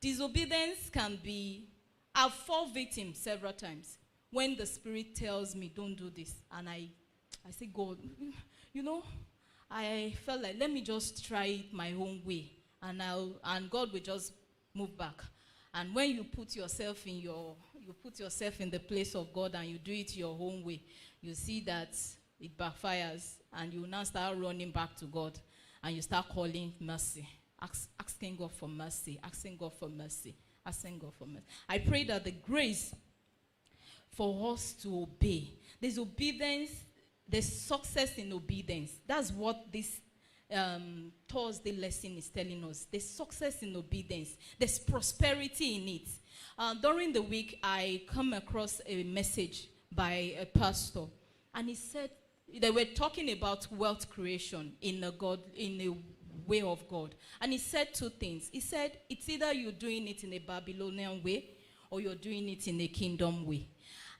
disobedience can be, I've fallen victim several times when the Spirit tells me, don't do this. And I say, God, you know, I felt like, let me just try it my own way. And God will just move back. And when you put yourself in the place of God and you do it your own way, you see that it backfires, and you now start running back to God, and you start calling mercy, asking God for mercy, asking God for mercy, asking God for mercy. I pray that the grace for us to obey, there's obedience, there's success in obedience. That's what this Thursday lesson is telling us. There's success in obedience. There's prosperity in it. During the week, I come across a message by a pastor, and he said they were talking about wealth creation in a way of God. And he said two things. He said it's either you're doing it in a Babylonian way or you're doing it in a kingdom way.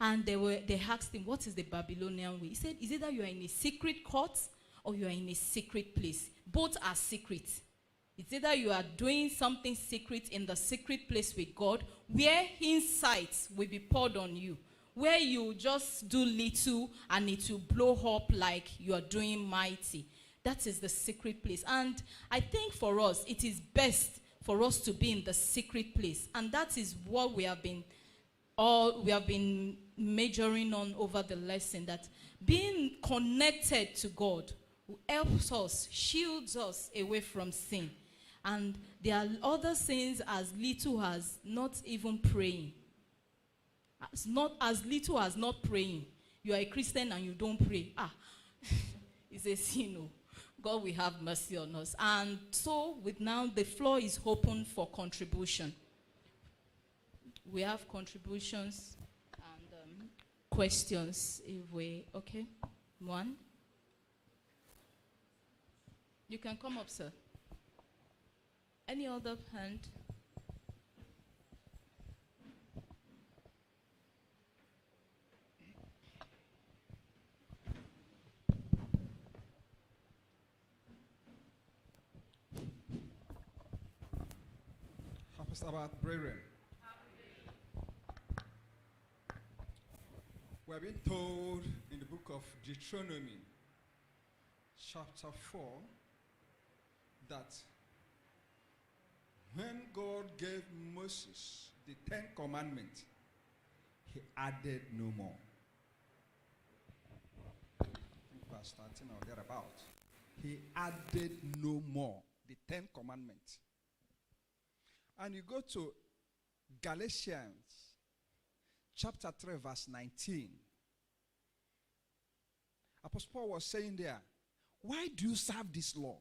And they asked him, what is the Babylonian way? He said, it's either you are in a secret court or you are in a secret place. Both are secret. It's either you are doing something secret in the secret place with God, where insights will be poured on you, where you just do little and it will blow up like you are doing mighty. That is the secret place. And I think for us, it is best for us to be in the secret place. And that is what we have been majoring on over the lesson, that being connected to God helps us, shields us away from sin. And there are other sins as little as not even praying. As little as not praying. You are a Christian and you don't pray. It's a sin. Oh. God will have mercy on us. And so with now the floor is open for contribution. We have contributions and questions if we, okay? One. You can come up, sir. Any other hand? Sabbath, brethren. We have been told in the book of Deuteronomy, chapter 4, that when God gave Moses the 10 Commandments, he added no more. I think verse 13 or thereabout. He added no more. The 10 Commandments. And you go to Galatians chapter 3 verse 19. Apostle Paul was saying there, why do you serve this law?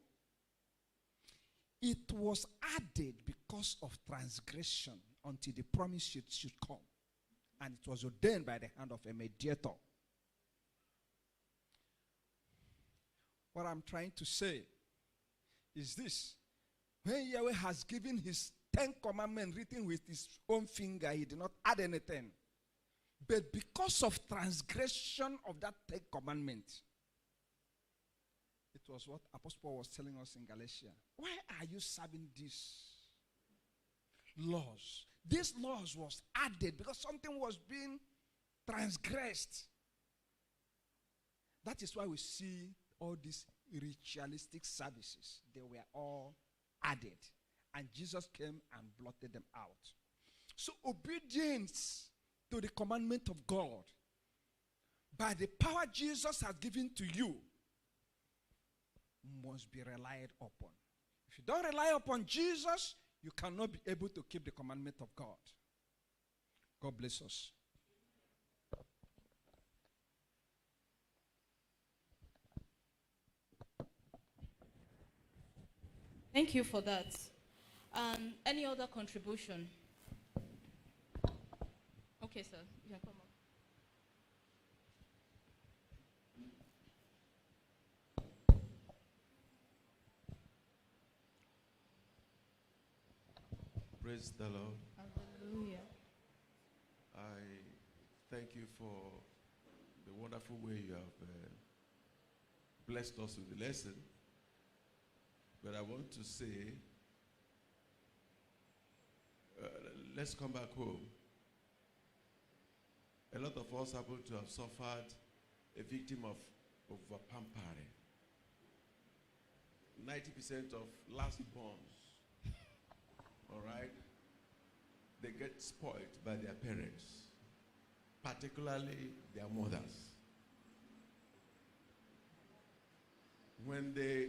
It was added because of transgression until the promise should come. And it was ordained by the hand of a mediator. What I'm trying to say is this. When Yahweh has given his 10 commandments written with his own finger, he did not add anything. But because of transgression of that 10 commandments, it was what Apostle Paul was telling us in Galatia. Why are you serving these laws? These laws was added because something was being transgressed. That is why we see all these ritualistic services. They were all added. And Jesus came and blotted them out. So obedience to the commandment of God, by the power Jesus has given to you, must be relied upon. If you don't rely upon Jesus, you cannot be able to keep the commandment of God. God bless us. Thank you for that. Any other contribution? Okay, sir. You can come up. Praise the Lord. Hallelujah. I thank you for the wonderful way you have blessed us with the lesson. But I want to say, let's come back home. A lot of us happen to have suffered a victim of pampering. 90% of last borns, all right, they get spoiled by their parents, particularly their mothers. When they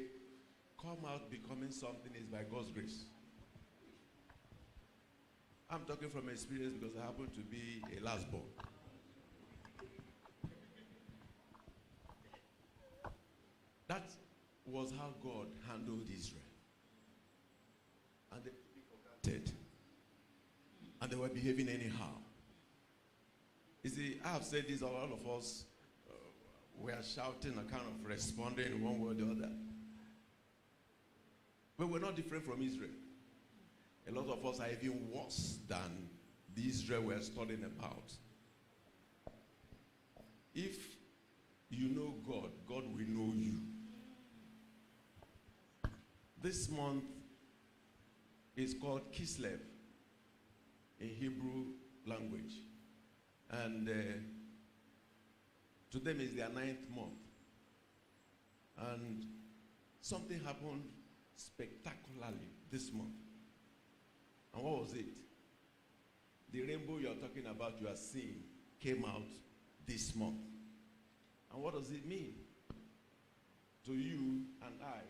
come out becoming something, is by God's grace. I'm talking from experience because I happen to be a last born. That was how God handled Israel. And they forgot, and they were behaving anyhow. You see, I have said this, all of us were shouting and kind of responding in one way or the other. But we're not different from Israel. A lot of us are even worse than the Israel we're studying about. If you know God, God will know you. This month is called Kislev in Hebrew language. And to them is their 9th month. And something happened spectacularly this month. And what was it? The rainbow you're talking about, you are seeing, came out this month. And what does it mean? To you and I,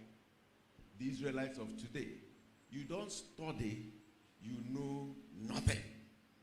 the Israelites of today, you don't study, you know nothing.